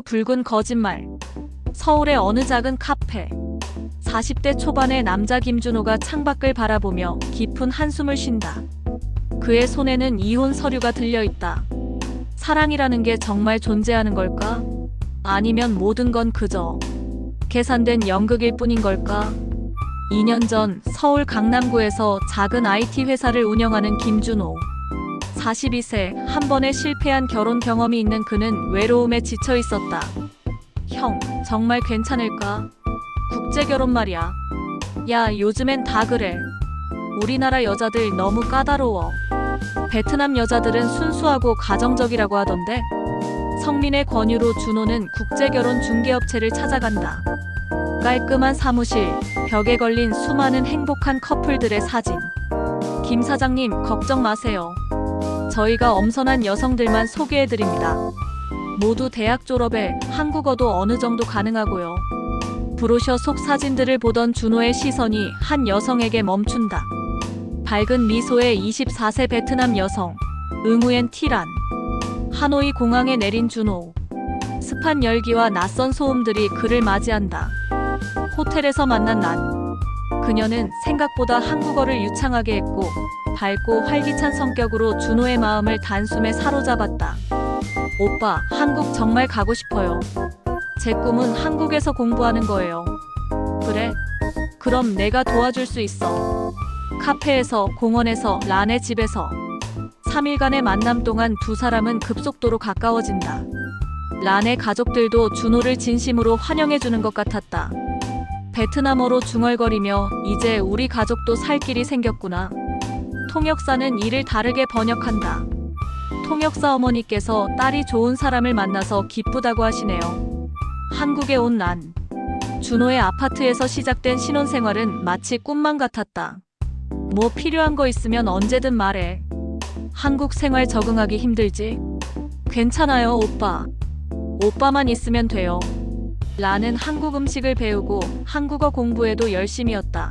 붉은 거짓말. 서울의 어느 작은 카페. 40대 초반의 남자 김준호가 창밖을 바라보며 깊은 한숨을 쉰다. 그의 손에는 이혼 서류가 들려있다. 사랑이라는 게 정말 존재하는 걸까? 아니면 모든 건 그저 계산된 연극일 뿐인 걸까? 2년 전 서울 강남구에서 작은 IT 회사를 운영하는 김준호. 42세, 한 번에 실패한 결혼 경험이 있는 그는 외로움에 지쳐 있었다. 형, 정말 괜찮을까? 국제결혼 말이야. 야, 요즘엔 다 그래. 우리나라 여자들 너무 까다로워. 베트남 여자들은 순수하고 가정적이라고 하던데. 성민의 권유로 준호는 국제결혼 중개업체를 찾아간다. 깔끔한 사무실, 벽에 걸린 수많은 행복한 커플들의 사진. 김 사장님, 걱정 마세요. 저희가 엄선한 여성들만 소개해드립니다. 모두 대학 졸업에 한국어도 어느 정도 가능하고요. 브로셔 속 사진들을 보던 준호의 시선이 한 여성에게 멈춘다. 밝은 미소의 24세 베트남 여성, 응우엔 티란. 하노이 공항에 내린 준호. 습한 열기와 낯선 소음들이 그를 맞이한다. 호텔에서 만난 난. 그녀는 생각보다 한국어를 유창하게 했고 밝고 활기찬 성격으로 준호의 마음을 단숨에 사로잡았다. 오빠, 한국 정말 가고 싶어요. 제 꿈은 한국에서 공부하는 거예요. 그래? 그럼 내가 도와줄 수 있어. 카페에서, 공원에서, 란의 집에서. 3일간의 만남 동안 두 사람은 급속도로 가까워진다. 란의 가족들도 준호를 진심으로 환영해주는 것 같았다. 베트남어로 중얼거리며 이제 우리 가족도 살 길이 생겼구나. 통역사는 이를 다르게 번역한다. 통역사 어머니께서 딸이 좋은 사람을 만나서 기쁘다고 하시네요. 한국에 온 난. 준호의 아파트에서 시작된 신혼생활은 마치 꿈만 같았다. 뭐 필요한 거 있으면 언제든 말해. 한국 생활 적응하기 힘들지? 괜찮아요, 오빠. 오빠만 있으면 돼요. 라는 한국 음식을 배우고 한국어 공부에도 열심이었다.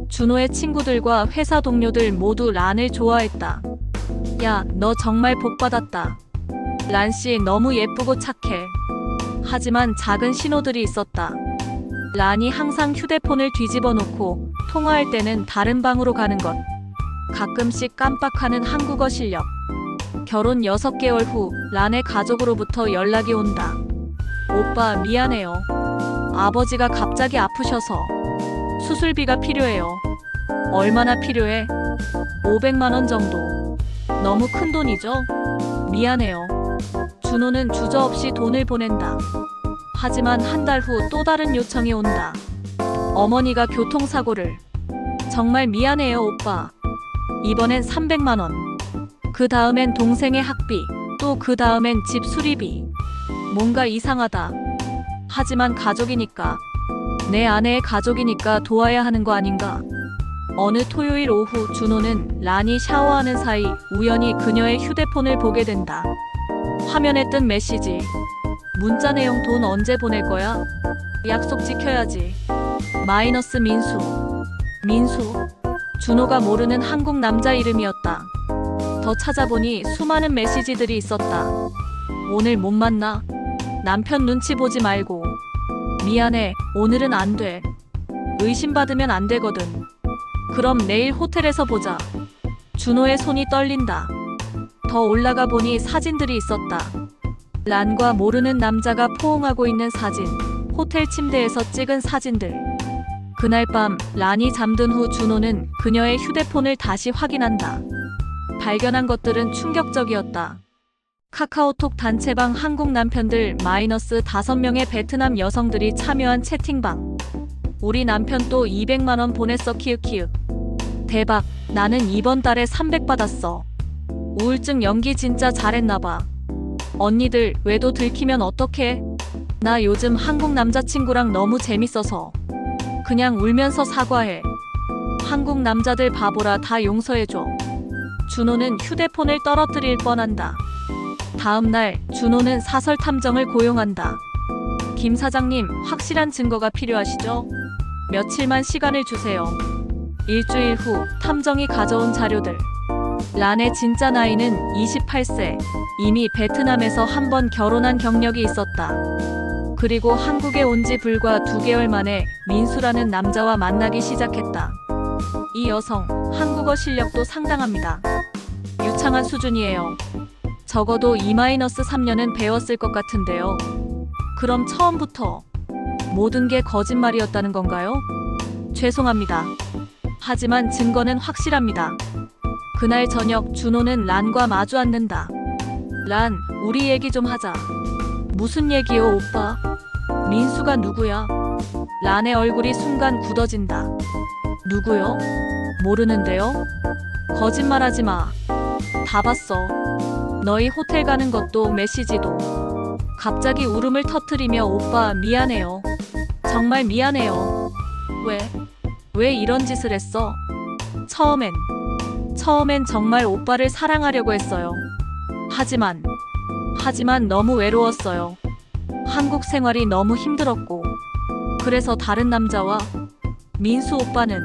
준호의 친구들과 회사 동료들 모두 란을 좋아했다. 야, 너 정말 복받았다. 란씨 너무 예쁘고 착해. 하지만 작은 신호들이 있었다. 란이 항상 휴대폰을 뒤집어 놓고 통화할 때는 다른 방으로 가는 것. 가끔씩 깜빡하는 한국어 실력. 결혼 6개월 후 란의 가족으로부터 연락이 온다. 오빠, 미안해요. 아버지가 갑자기 아프셔서 수술비가 필요해요. 얼마나 필요해? 500만 원 정도. 너무 큰 돈이죠? 미안해요. 준호는 주저없이 돈을 보낸다. 하지만 한 달 후 또 다른 요청이 온다. 어머니가 교통사고를. 정말 미안해요, 오빠. 이번엔 300만 원. 그 다음엔 동생의 학비. 또 그 다음엔 집 수리비. 뭔가 이상하다. 하지만 가족이니까. 내 아내의 가족이니까 도와야 하는 거 아닌가? 어느 토요일 오후 준호는 란이 샤워하는 사이 우연히 그녀의 휴대폰을 보게 된다. 화면에 뜬 메시지. 문자 내용 돈 언제 보낼 거야? 약속 지켜야지. 마이너스 민수. 민수? 준호가 모르는 한국 남자 이름이었다. 더 찾아보니 수많은 메시지들이 있었다. 오늘 못 만나? 남편 눈치 보지 말고. 미안해, 오늘은 안 돼. 의심받으면 안 되거든. 그럼 내일 호텔에서 보자. 준호의 손이 떨린다. 더 올라가 보니 사진들이 있었다. 란과 모르는 남자가 포옹하고 있는 사진. 호텔 침대에서 찍은 사진들. 그날 밤 란이 잠든 후 준호는 그녀의 휴대폰을 다시 확인한다. 발견한 것들은 충격적이었다. 카카오톡 단체방 한국 남편들 마이너스 5명의 베트남 여성들이 참여한 채팅방. 우리 남편 또 200만 원 보냈어 키읔키읔. 대박, 나는 이번 달에 300 받았어. 우울증 연기 진짜 잘했나봐. 언니들 외도 들키면 어떡해? 나 요즘 한국 남자친구랑 너무 재밌어서. 그냥 울면서 사과해. 한국 남자들 바보라 다 용서해줘. 준호는 휴대폰을 떨어뜨릴 뻔한다. 다음 날 준호는 사설 탐정을 고용한다. 김 사장님, 확실한 증거가 필요하시죠? 며칠만 시간을 주세요. 일주일 후 탐정이 가져온 자료들. 란의 진짜 나이는 28세. 이미 베트남에서 한 번 결혼한 경력이 있었다. 그리고 한국에 온 지 불과 2개월 만에 민수라는 남자와 만나기 시작했다. 이 여성, 한국어 실력도 상당합니다. 유창한 수준이에요. 적어도 2-3년은 배웠을 것 같은데요. 그럼 처음부터 모든 게 거짓말이었다는 건가요? 죄송합니다. 하지만 증거는 확실합니다. 그날 저녁 준호는 란과 마주 앉는다. 란, 우리 얘기 좀 하자. 무슨 얘기요, 오빠? 민수가 누구야? 란의 얼굴이 순간 굳어진다. 누구요? 모르는데요? 거짓말하지 마. 다 봤어. 너희 호텔 가는 것도 메시지도. 갑자기 울음을 터뜨리며 오빠 미안해요. 정말 미안해요. 왜 이런 짓을 했어? 처음엔 정말 오빠를 사랑하려고 했어요. 하지만 너무 외로웠어요. 한국 생활이 너무 힘들었고. 그래서 다른 남자와 민수 오빠는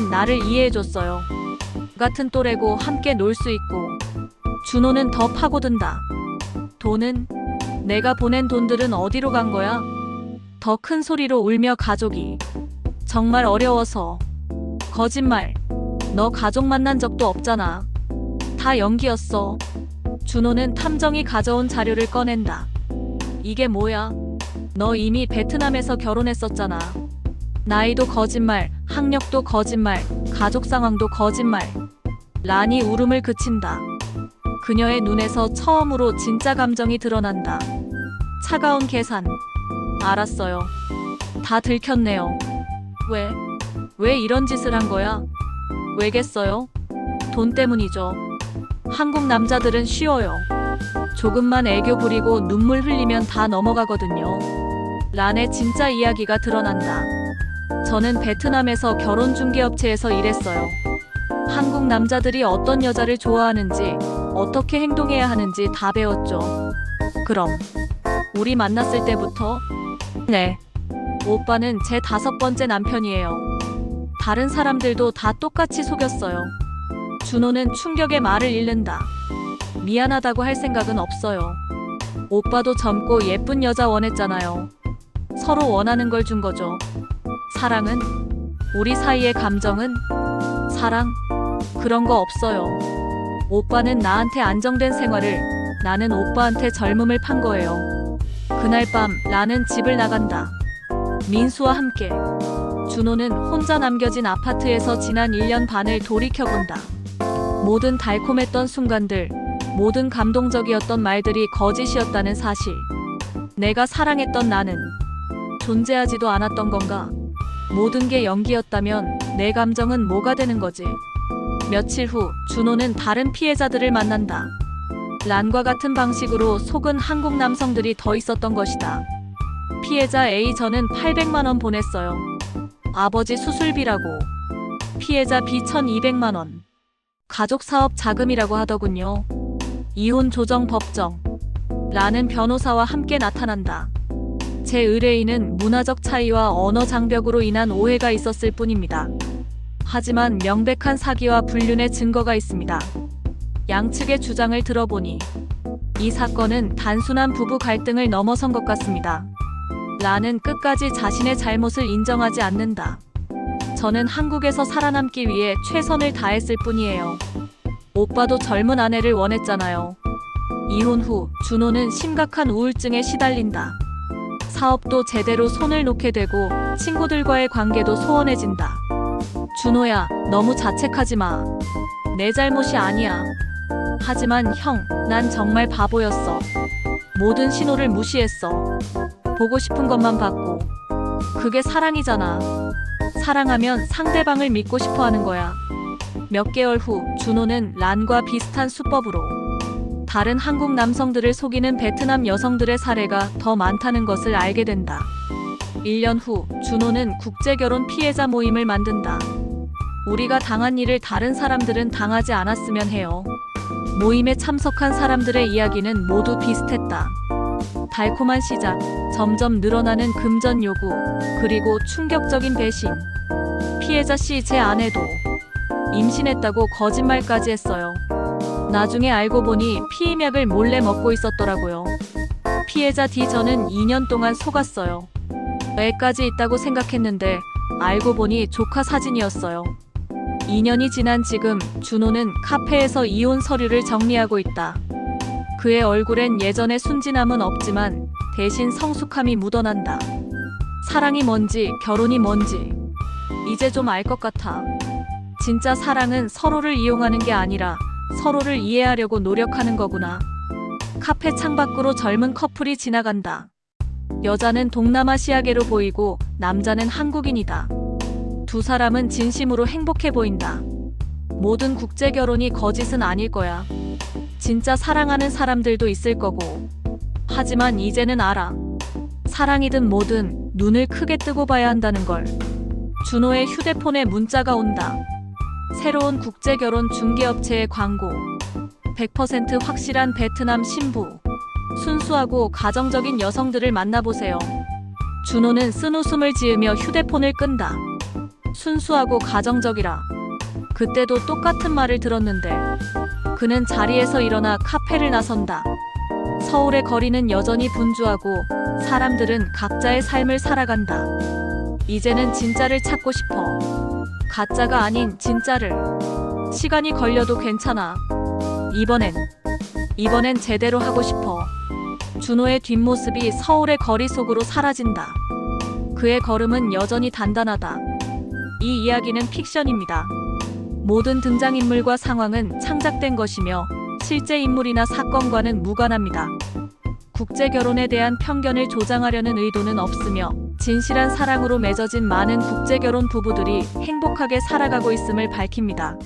나를 이해해줬어요. 같은 또래고 함께 놀 수 있고. 준호는 더 파고든다. 돈은? 내가 보낸 돈들은 어디로 간 거야? 더 큰 소리로 울며 가족이. 정말 어려워서. 거짓말. 너 가족 만난 적도 없잖아. 다 연기였어. 준호는 탐정이 가져온 자료를 꺼낸다. 이게 뭐야? 너 이미 베트남에서 결혼했었잖아. 나이도 거짓말, 학력도 거짓말, 가족 상황도 거짓말. 란이 울음을 그친다. 그녀의 눈에서 처음으로 진짜 감정이 드러난다. 차가운 계산. 알았어요. 다 들켰네요. 왜 이런 짓을 한 거야? 왜겠어요? 돈 때문이죠. 한국 남자들은 쉬워요. 조금만 애교 부리고 눈물 흘리면 다 넘어가거든요. 란의 진짜 이야기가 드러난다. 저는 베트남에서 결혼 중개업체에서 일했어요. 한국 남자들이 어떤 여자를 좋아하는지, 어떻게 행동해야 하는지 다 배웠죠. 그럼 우리 만났을 때부터? 네. 오빠는 제 5번째 남편이에요. 다른 사람들도 다 똑같이 속였어요. 준호는 충격에 말을 잃는다. 미안하다고 할 생각은 없어요. 오빠도 젊고 예쁜 여자 원했잖아요. 서로 원하는 걸 준 거죠. 사랑은? 우리 사이의 감정은? 사랑? 그런 거 없어요. 오빠는 나한테 안정된 생활을, 나는 오빠한테 젊음을 판 거예요. 그날 밤 나는 집을 나간다. 민수와 함께. 준호는 혼자 남겨진 아파트에서 지난 1년 반을 돌이켜본다. 모든 달콤했던 순간들, 모든 감동적이었던 말들이 거짓이었다는 사실. 내가 사랑했던 나는 존재하지도 않았던 건가? 모든 게 연기였다면 내 감정은 뭐가 되는 거지? 며칠 후 준호는 다른 피해자들을 만난다. 란과 같은 방식으로 속은 한국 남성들이 더 있었던 것이다. 피해자 A, 저는 800만 원 보냈어요. 아버지 수술비라고. 피해자 B, 1200만 원. 가족 사업 자금이라고 하더군요. 이혼 조정 법정. 라는 변호사와 함께 나타난다. 제 의뢰인은 문화적 차이와 언어 장벽으로 인한 오해가 있었을 뿐입니다. 하지만 명백한 사기와 불륜의 증거가 있습니다. 양측의 주장을 들어보니 이 사건은 단순한 부부 갈등을 넘어선 것 같습니다. 라는 끝까지 자신의 잘못을 인정하지 않는다. 저는 한국에서 살아남기 위해 최선을 다했을 뿐이에요. 오빠도 젊은 아내를 원했잖아요. 이혼 후 준호는 심각한 우울증에 시달린다. 사업도 제대로 손을 놓게 되고 친구들과의 관계도 소원해진다. 준호야, 너무 자책하지 마. 내 잘못이 아니야. 하지만 형, 난 정말 바보였어. 모든 신호를 무시했어. 보고 싶은 것만 받고. 그게 사랑이잖아. 사랑하면 상대방을 믿고 싶어 하는 거야. 몇 개월 후 준호는 란과 비슷한 수법으로 다른 한국 남성들을 속이는 베트남 여성들의 사례가 더 많다는 것을 알게 된다. 1년 후 준호는 국제결혼 피해자 모임을 만든다. 우리가 당한 일을 다른 사람들은 당하지 않았으면 해요. 모임에 참석한 사람들의 이야기는 모두 비슷했다. 달콤한 시작, 점점 늘어나는 금전 요구, 그리고 충격적인 배신. 피해자 C, 제 아내도 임신했다고 거짓말까지 했어요. 나중에 알고 보니 피임약을 몰래 먹고 있었더라고요. 피해자 D저는 2년 동안 속았어요. 애까지 있다고 생각했는데 알고 보니 조카 사진이었어요. 2년이 지난 지금 준호는 카페에서 이혼 서류를 정리하고 있다. 그의 얼굴엔 예전의 순진함은 없지만 대신 성숙함이 묻어난다. 사랑이 뭔지 결혼이 뭔지 이제 좀 알 것 같아. 진짜 사랑은 서로를 이용하는 게 아니라 서로를 이해하려고 노력하는 거구나. 카페 창밖으로 젊은 커플이 지나간다. 여자는 동남아시아계로 보이고 남자는 한국인이다. 두 사람은 진심으로 행복해 보인다. 모든 국제 결혼이 거짓은 아닐 거야. 진짜 사랑하는 사람들도 있을 거고. 하지만 이제는 알아. 사랑이든 뭐든 눈을 크게 뜨고 봐야 한다는 걸. 준호의 휴대폰에 문자가 온다. 새로운 국제 결혼 중개업체의 광고. 100% 확실한 베트남 신부. 순수하고 가정적인 여성들을 만나보세요. 준호는 쓴웃음을 지으며 휴대폰을 끈다. 순수하고 가정적이라. 그때도 똑같은 말을 들었는데. 그는 자리에서 일어나 카페를 나선다. 서울의 거리는 여전히 분주하고 사람들은 각자의 삶을 살아간다. 이제는 진짜를 찾고 싶어. 가짜가 아닌 진짜를. 시간이 걸려도 괜찮아. 이번엔 제대로 하고 싶어. 준호의 뒷모습이 서울의 거리 속으로 사라진다. 그의 걸음은 여전히 단단하다. 이 이야기는 픽션입니다. 모든 등장인물과 상황은 창작된 것이며 실제 인물이나 사건과는 무관합니다. 국제 결혼에 대한 편견을 조장하려는 의도는 없으며 진실한 사랑으로 맺어진 많은 국제 결혼 부부들이 행복하게 살아가고 있음을 밝힙니다.